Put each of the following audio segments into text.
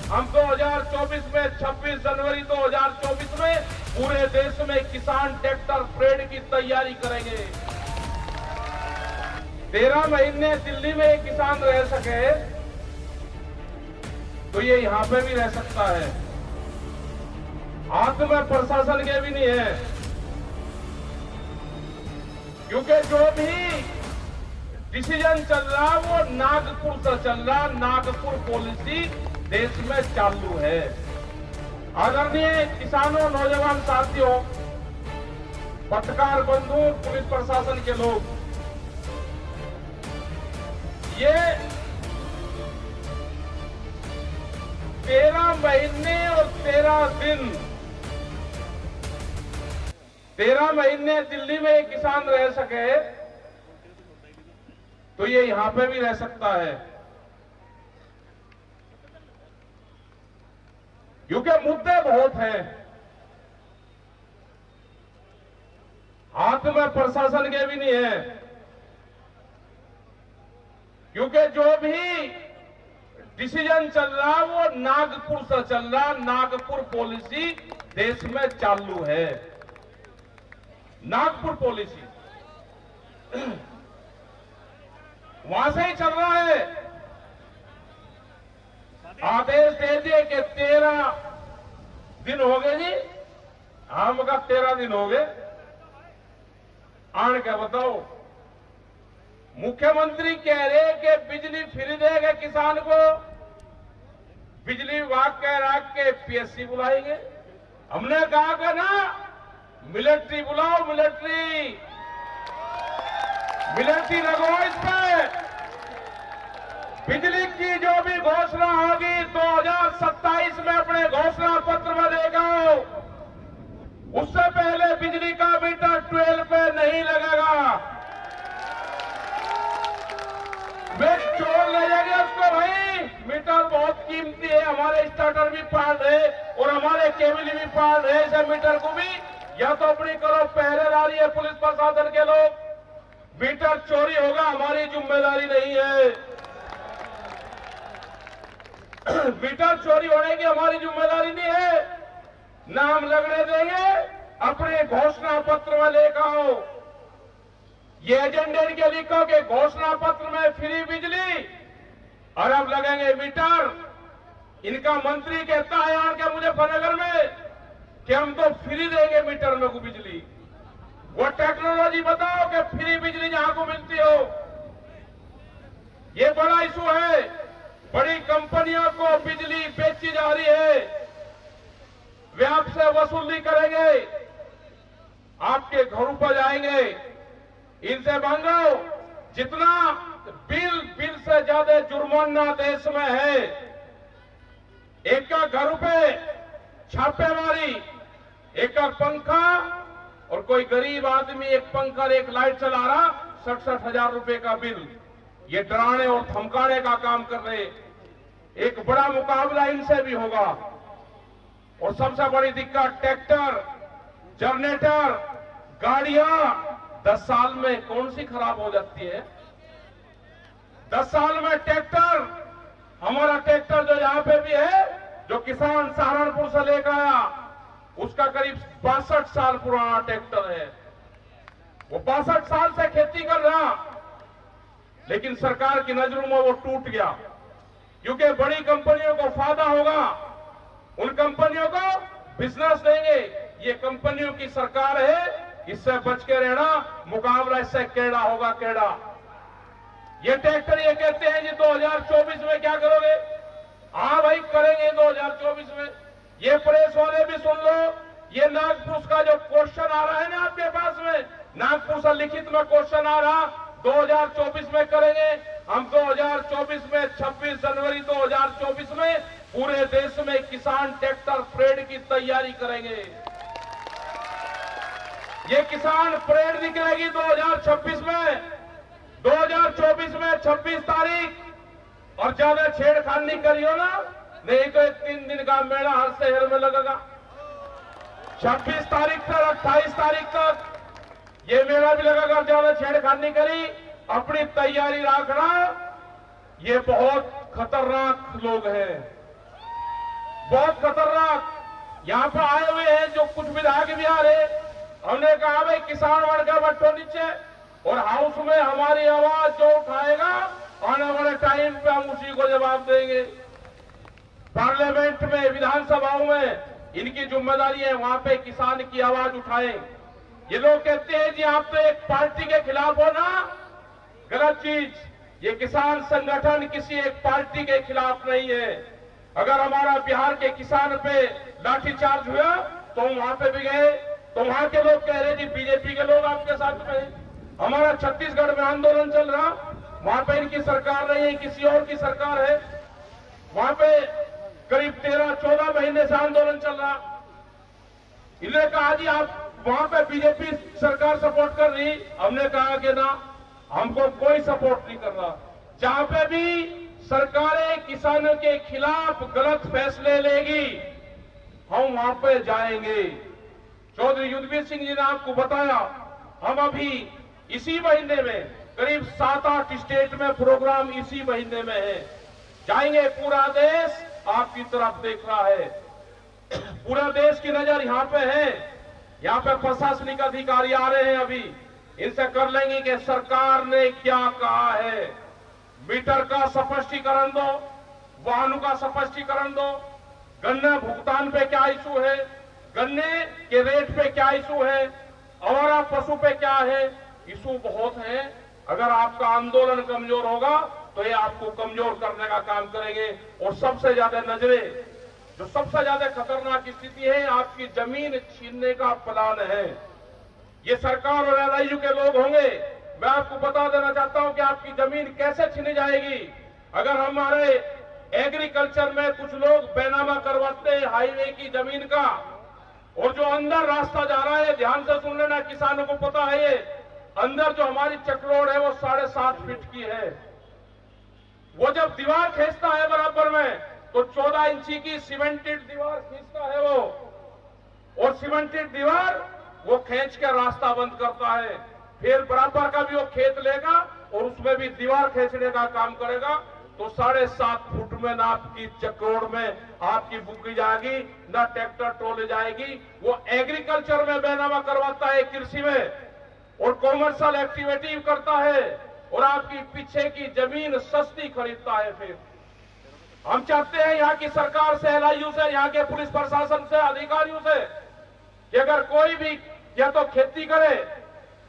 हम 2024 में 26 जनवरी 2024 में पूरे देश में किसान ट्रैक्टर परेड की तैयारी करेंगे। 13 महीने दिल्ली में एक किसान रह सके तो ये यहां पे भी रह सकता है। हाथ में प्रशासन के भी नहीं है, क्योंकि जो भी डिसीजन चल रहा वो नागपुर से चल रहा। नागपुर पॉलिसी देश में चालू है। आदरणीय किसानों, नौजवान साथियों, पत्रकार बंधु, पुलिस प्रशासन के लोग, ये 13 महीने और 13 दिन, 13 महीने दिल्ली में एक किसान रह सके तो ये यहां पे भी रह सकता है, क्योंकि मुद्दे बहुत हैं। हाथ में प्रशासन के भी नहीं है, क्योंकि जो भी डिसीजन चल रहा वो नागपुर से चल रहा। नागपुर पॉलिसी देश में चालू है। नागपुर पॉलिसी वहां से ही चल रहा है। आदेश दे दिए कि 13 दिन हो गए जी। हम का 13 दिन हो गए। आन क्या बताओ, मुख्यमंत्री कह रहे कि बिजली फ्री देगा किसान को। बिजली विभाग कह रहा कि पीएससी बुलाएंगे। हमने कहा कि ना, मिलिट्री बुलाओ, मिलिट्री लगवाओ इस पे। बिजली की जो भी घोषणा होगी 2027 में अपने घोषणा पत्र में देगा। उससे पहले बिजली का मीटर 12 पे नहीं लगेगा। वे चोर ले जाएंगे उसको। भाई मीटर बहुत कीमती है, हमारे स्टार्टर भी पाल रहे और हमारे केबल भी पाल रहे। इसे मीटर को भी या तो अपनी करो, पहरेदारी है पुलिस प्रशासन के लोग। मीटर चोरी होगा, हमारी जिम्मेदारी नहीं है। मीटर चोरी होने की हमारी जिम्मेदारी नहीं है। नाम लगने देंगे, अपने घोषणा पत्र में लेकर आओ। ये एजेंडे के लिखो कि घोषणा पत्र में फ्री बिजली और अब लगेंगे मीटर। इनका मंत्री कहता है आके मुजफ्फरनगर में कि हम तो फ्री देंगे मीटर में को बिजली। वो टेक्नोलॉजी बताओ कि फ्री बिजली जहां को मिलती हो। ये बड़ा इशू है। बड़ी कंपनियों को बिजली बेची जा रही है, वे आपसे वसूली करेंगे, आपके घरों पर जाएंगे, इनसे मांगो। जितना बिल से ज्यादा जुर्माना देश में है। एक का घर पे छापेमारी, एक का पंखा, और कोई गरीब आदमी एक पंखा और एक लाइट चला रहा, 67,000 रुपए का बिल। ये डराने और धमकाने का काम कर रहे। एक बड़ा मुकाबला इनसे भी होगा। और सबसे बड़ी दिक्कत, ट्रैक्टर, जनरेटर, गाड़ियां 10 साल में कौन सी खराब हो जाती है? 10 साल में ट्रैक्टर, हमारा ट्रैक्टर जो यहां पे भी है, जो किसान सहारनपुर से लेकर आया, उसका करीब 62 साल पुराना ट्रैक्टर है। वो 62 साल से खेती कर रहा, लेकिन सरकार की नजरों में वो टूट गया, क्योंकि बड़ी कंपनियों को फायदा होगा। उन कंपनियों को बिजनेस देंगे। ये कंपनियों की सरकार है, इससे बच के रहना। मुकाबला इससे केड़ा होगा, केड़ा। ये ट्रैक्टर ये कहते हैं जी 2024 में क्या करोगे? हाँ भाई करेंगे 2024 में। ये प्रेस वाले भी सुन लो, ये नागपुर का जो क्वेश्चन आ रहा है ना आपके पास में, नागपुर से लिखित में क्वेश्चन आ रहा, 2024 में करेंगे। हम 2024 में 26 जनवरी 2024 में पूरे देश में किसान ट्रैक्टर परेड की तैयारी करेंगे। ये किसान परेड निकलेगी 2026 में। 2024 में 26 तारीख, और ज्यादा छेड़खानी करियो ना, नहीं तो 3 दिन का मेला हर शहर में लगेगा। 26 तारीख तक, 28 तारीख तक ये मेला भी लगेगा। ज्यादा छेड़खानी करी, अपनी तैयारी रखना। ये बहुत खतरनाक लोग हैं। बहुत खतरनाक यहाँ पर आए हुए हैं जो कुछ विधायक भी आ रहे। हमने कहा भाई किसान वर्ग का बट्टो नीचे, और हाउस में हमारी आवाज जो उठाएगा आने वाले टाइम पे हम उसी को जवाब देंगे। पार्लियामेंट में, विधानसभाओं में इनकी जिम्मेदारी है वहां पे किसान की आवाज उठाएं। ये लोग कहते हैं जी आप तो एक पार्टी के खिलाफ हो ना, गलत चीज। ये किसान संगठन किसी एक पार्टी के खिलाफ नहीं है। अगर हमारा बिहार के किसान पे लाठीचार्ज हुआ तो वहां पे भी गए, तो वहां के लोग कह रहे जी बीजेपी के लोग आपके साथ में हैं। हमारा छत्तीसगढ़ में आंदोलन चल रहा, वहां पे इनकी सरकार नहीं है, किसी और की सरकार है। वहां पे करीब 13-14 महीने से आंदोलन चल रहा। इन्होंने कहा जी आप वहां पे बीजेपी सरकार सपोर्ट कर रही। हमने कहा कि ना, हमको कोई सपोर्ट नहीं कर रहा। जहां पे भी सरकारें किसानों के खिलाफ गलत फैसले लेगी हम वहां पे जाएंगे। चौधरी युद्धवीर सिंह जी ने आपको बताया, हम अभी इसी महीने में करीब 7-8 स्टेट में प्रोग्राम इसी महीने में है। जाएंगे, पूरा देश आपकी तरफ देख रहा है, पूरा देश की नजर यहाँ पे है। यहाँ पे प्रशासनिक अधिकारी आ रहे हैं, अभी इनसे कर लेंगे कि सरकार ने क्या कहा है। मीटर का स्पष्टीकरण दो, वाहनों का स्पष्टीकरण दो, गन्ना भुगतान पे क्या इशू है, गन्ने के रेट पे क्या इशू है, आवारा पशु पे क्या है। इशू बहुत है। अगर आपका आंदोलन कमजोर होगा तो ये आपको कमजोर करने का काम करेंगे। और सबसे ज्यादा नजरें, जो सबसे ज्यादा खतरनाक स्थिति है, आपकी जमीन छीनने का प्लान है। ये सरकार और एलआईयू के लोग होंगे। मैं आपको बता देना चाहता हूं कि आपकी जमीन कैसे छीनी जाएगी। अगर हमारे एग्रीकल्चर में कुछ लोग बैनामा करवाते हैं हाईवे की जमीन का, और जो अंदर रास्ता जा रहा है, ध्यान से सुन लेना, किसानों को पता है, ये अंदर जो हमारी चक रोड है वो 7.5 फीट की है। वो जब दीवार खींचता है बराबर में तो 14 इंची की सीमेंटेड दीवार खींचता है वो, और सीमेंटेड दीवार वो खींच के रास्ता बंद करता है। फिर बराबर का भी वो खेत लेगा और उसमें भी दीवार खींचने का काम करेगा। तो 7.5 फुट में ना आपकी चक्रोड़ में आपकी बुकी जाएगी, ना ट्रैक्टर ट्रॉली जाएगी। वो एग्रीकल्चर में बैनामा करवाता है, कृषि में, और कॉमर्शियल एक्टिविटी करता है, और आपकी पीछे की जमीन सस्ती खरीदता है। फिर हम चाहते हैं यहाँ की सरकार से, एलआईयू से, यहाँ के पुलिस प्रशासन से, अधिकारियों से, कि अगर कोई भी या तो खेती करे,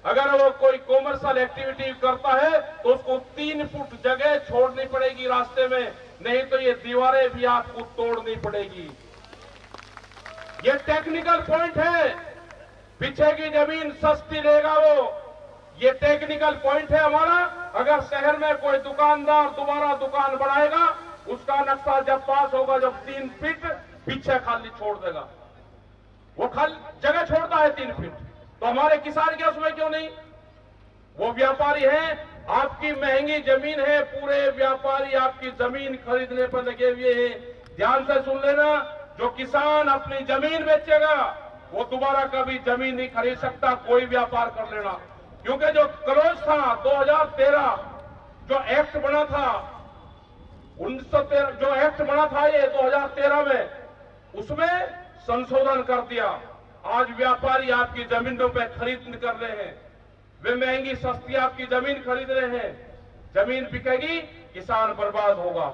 अगर वो कोई कॉमर्शियल एक्टिविटी करता है तो उसको 3 फुट जगह छोड़नी पड़ेगी रास्ते में, नहीं तो ये दीवारें भी आपको तोड़नी पड़ेगी। ये टेक्निकल पॉइंट है। पीछे की जमीन सस्ती लेगा वो, ये टेक्निकल पॉइंट है हमारा। अगर शहर में कोई दुकानदार दोबारा दुकान बढ़ाएगा, उसका नक्शा जब पास होगा, जब 3 फीट पीछे खाली छोड़ देगा, वो खाली जगह छोड़ता है 3 फीट, तो हमारे किसान के उसमें क्यों नहीं? वो व्यापारी हैं, आपकी महंगी जमीन है, पूरे व्यापारी आपकी जमीन खरीदने पर लगे हुए हैं। ध्यान से सुन लेना, जो किसान अपनी जमीन बेचेगा वो दोबारा कभी जमीन नहीं खरीद सकता, कोई व्यापार कर लेना। क्योंकि जो क्लोज था 2013 जो एक्ट बना था, 1913 जो एक्ट बना था ये 2013 में, उसमें संशोधन कर दिया। आज व्यापारी आपकी जमीनों पे खरीद कर रहे हैं, वे महंगी सस्ती आपकी जमीन खरीद रहे हैं। जमीन बिकेगी, किसान बर्बाद होगा।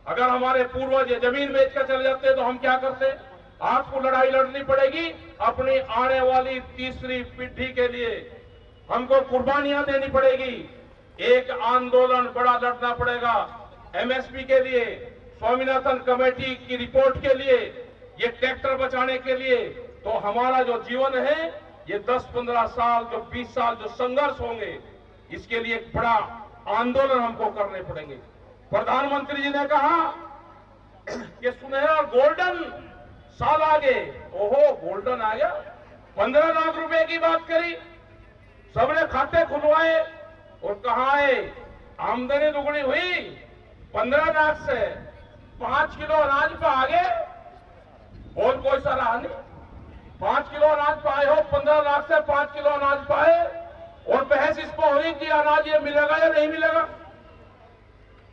अगर हमारे पूर्वज ये जमीन बेचकर चले जाते तो हम क्या करते? आपको लड़ाई लड़नी पड़ेगी अपनी आने वाली तीसरी पीढ़ी के लिए, हमको कुर्बानियां देनी पड़ेगी। एक आंदोलन बड़ा लड़ना पड़ेगा एमएसपी के लिए, स्वामीनाथन कमेटी की रिपोर्ट के लिए, ये ट्रैक्टर बचाने के लिए। तो हमारा जो जीवन है, ये 10-15 साल, जो 20 साल जो संघर्ष होंगे, इसके लिए एक बड़ा आंदोलन हमको करने पड़ेंगे। प्रधानमंत्री जी ने कहा कि सुनहरा गोल्डन साल आ गए। ओहो, गोल्डन आ गया। 15 लाख रुपए की बात करी, सबने खाते खुलवाए, और कहा है आमदनी दुगनी हुई 15 लाख से 5 किलो अनाज पे आगे, और कोई सा रहा नहीं। 5 किलो अनाज पाए हो, 15 लाख से 5 किलो अनाज पाए, और बहस इस पर हो रही कि अनाज ये मिलेगा या नहीं मिलेगा।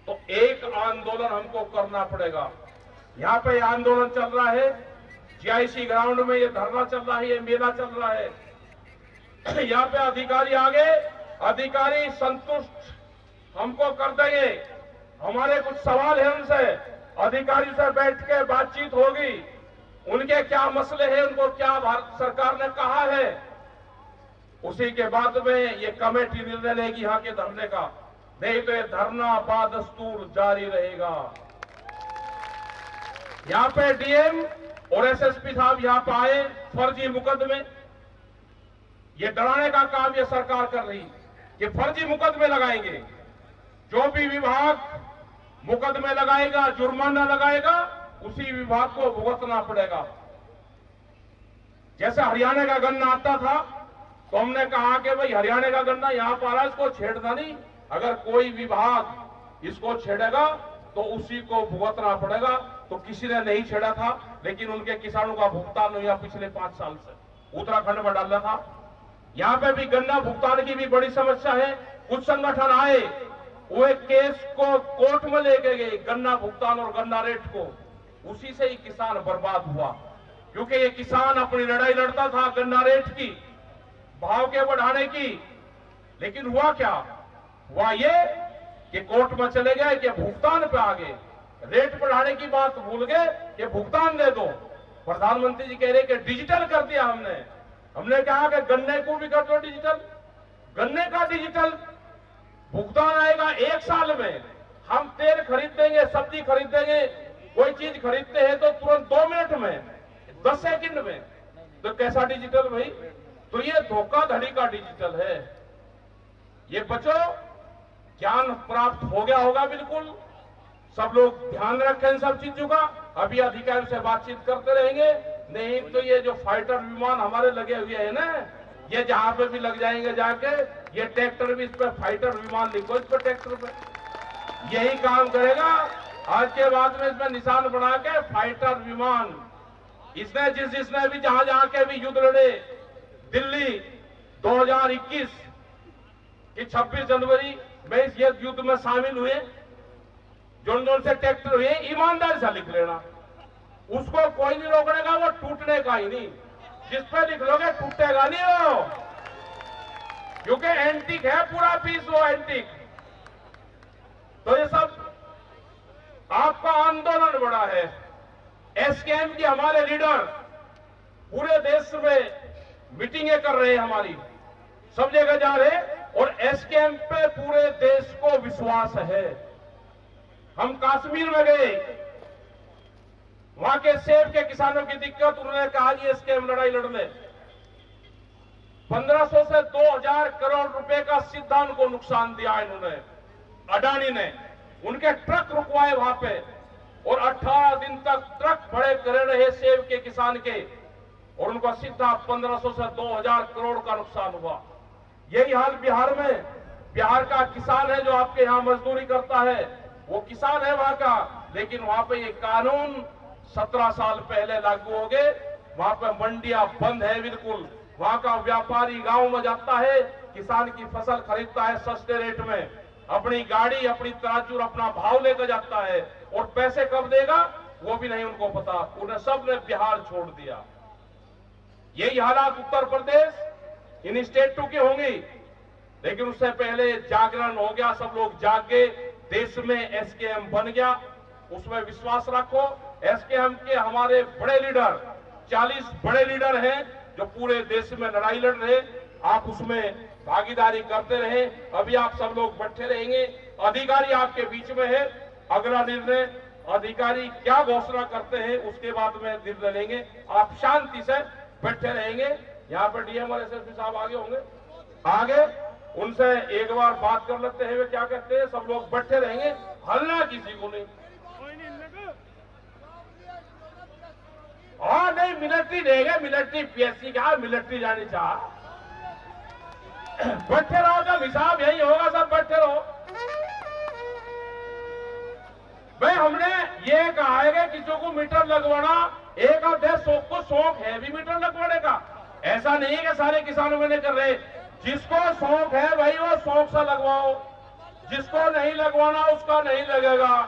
तो एक आंदोलन हमको करना पड़ेगा। यहाँ पे आंदोलन चल रहा है, जीआईसी ग्राउंड में ये धरना चल रहा है, ये मेला चल रहा है। यहाँ पे अधिकारी आगे, अधिकारी संतुष्ट हमको कर देंगे। हमारे कुछ सवाल है उनसे, अधिकारी से बैठ के बातचीत होगी, उनके क्या मसले हैं, उनको क्या भारत सरकार ने कहा है, उसी के बाद में ये कमेटी निर्णय लेगी यहाँ के धरने का। नहीं तो ये धरना बादस्तूर जारी रहेगा। यहाँ पे डीएम और एसएसपी साहब यहाँ पे आए फर्जी मुकदमे, ये डराने का काम ये सरकार कर रही कि फर्जी मुकदमे लगाएंगे। जो भी विभाग मुकदमे लगाएगा, जुर्माना लगाएगा, उसी विभाग को भुगतना पड़ेगा। जैसे हरियाणा का गन्ना आता था तो हमने कहा कि भाई हरियाणा का गन्ना यहां पर आ रहा है, इसको छेड़ना नहीं, अगर कोई विभाग इसको छेड़ेगा तो उसी को भुगतना पड़ेगा। तो किसी ने नहीं छेड़ा था, लेकिन उनके किसानों का भुगतान हुआ पिछले 5 साल से उत्तराखंड में डाला था। यहां पे भी गन्ना भुगतान की भी बड़ी समस्या है। कुछ संगठन आए, वो एक केस को कोर्ट में लेके गए, गन्ना भुगतान और गन्ना रेट को, उसी से ही किसान बर्बाद हुआ। क्योंकि ये किसान अपनी लड़ाई लड़ता था गन्ना रेट की, भाव के बढ़ाने की, लेकिन हुआ क्या? हुआ ये कि कोर्ट में चले गए कि भुगतान पे आ गए, रेट बढ़ाने की बात भूल गए कि भुगतान दे दो। प्रधानमंत्री जी कह रहे कि डिजिटल कर दिया हमने कहा कि गन्ने को भी कर दो डिजिटल, गन्ने का डिजिटल भुगतान आएगा 1 साल में। हम तेल खरीद देंगे, सब्जी खरीद देंगे, कोई चीज खरीदते हैं तो तुरंत 2 मिनट में, 10 सेकंड में। तो कैसा डिजिटल भाई? तो ये धोखाधड़ी का डिजिटल है। ये बच्चों ज्ञान प्राप्त हो गया होगा, बिल्कुल सब लोग ध्यान रखें इन सब चीजों का। अभी अधिकारियों से बातचीत करते रहेंगे, नहीं तो ये जो फाइटर विमान हमारे लगे हुए हैं ना, ये जहां पे भी लग जाएंगे जाके, ये ट्रैक्टर भी इस पे फाइटर विमान लिखो, इस पे ट्रैक्टर पे यही काम करेगा। आज के बाद में इसमें निशान बना के फाइटर विमान, इसने जिसने भी जहां के भी युद्ध लड़े, दिल्ली 2021 की 26 जनवरी में इस युद्ध में शामिल हुए, जो से ट्रैक्टर हुए, ईमानदारी से लिख लेना, उसको कोई नहीं रोकनेगा, वो टूटने का ही नहीं। जिस पे लिख लोगे टूटेगा नहीं वो, क्योंकि एंटीक है पूरा पीस, वो एंटीक। तो ये सब आपका आंदोलन बड़ा है। एसकेएम के हमारे लीडर पूरे देश में मीटिंगें कर रहे हैं, हमारी सब जगह जा रहे, और एसकेएम पे पूरे देश को विश्वास है। हम कश्मीर में गए, वहां के सेब के किसानों की दिक्कत, उन्होंने कहा जी एसकेएम लड़ाई लड़ ले। 1500 से 2000 करोड़ रुपए का सीधा उनको नुकसान दिया इन्होंने, अडानी ने। उनके ट्रक रुकवाए वहां पे, और 18 दिन तक ट्रक खड़े करे रहे सेब के किसान के, और उनको सीधा 1500 से 2000 करोड़ का नुकसान हुआ। यही हाल बिहार में, बिहार का किसान है जो आपके यहां मजदूरी करता है, वो किसान है वहां का, लेकिन वहां पे ये कानून 17 साल पहले लागू हो गए। वहां पे मंडियां बंद है बिल्कुल। वहां का व्यापारी गांव में जाता है, किसान की फसल खरीदता है सस्ते रेट में, अपनी गाड़ी, अपनी तराजू, अपना भाव लेकर जाता है, और पैसे कब देगा वो भी नहीं उनको पता। उन्हें सब ने बिहार छोड़ दिया। यही हालात उत्तर प्रदेश इन स्टेट 2 की होंगी, लेकिन उससे पहले जागरण हो गया, सब लोग जाग गए, देश में एसकेएम बन गया। उसमें विश्वास रखो। एसकेएम के हमारे बड़े लीडर, 40 बड़े लीडर हैं जो पूरे देश में लड़ाई लड़ रहे, आप उसमें भागीदारी करते रहे। अभी आप सब लोग बैठे रहेंगे, अधिकारी आपके बीच में है, अगला निर्णय अधिकारी क्या घोषणा करते हैं उसके बाद में निर्णय लेंगे। आप शांति से बैठे रहेंगे। यहाँ पर डीएम और एसएसपी साहब आगे होंगे, आगे उनसे एक बार बात कर लेते हैं, वे क्या कहते हैं। सब लोग बैठे रहेंगे, हल्ला किसी को नहीं। हाँ नहीं, मिलिट्री देंगे, मिलिट्री पीएससी का मिलिट्री जानी चाह। बैठे रहो, जब हिसाब यही होगा, सब बैठे रहो। भाई हमने ये कहा है कि किसी को मीटर लगवाना, एक आधे को शौक है भी मीटर लगवाने का, ऐसा नहीं है कि सारे किसानों में नहीं कर रहे। जिसको शौक है भाई वो शौक से लगवाओ, जिसको नहीं लगवाना उसका नहीं लगेगा।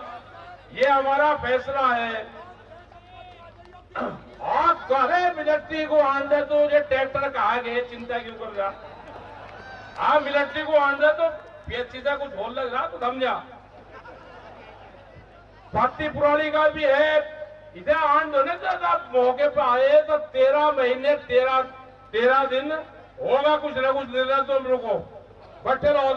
ये हमारा फैसला है। करे मिलिट्री को आंदे तो ये ट्रैक्टर कहा गए, चिंता क्यों कर रहा? हाँ मिलिट्री को आंदे तो सीधा कुछ होल लग रहा तो समझा। भक्ति पुरानी का भी है, इधर आंद होने जब आप मौके पे आए तो 13 महीने 13 दिन होगा कुछ ना कुछ निर्णय तो हम लोग को बैठे रहो।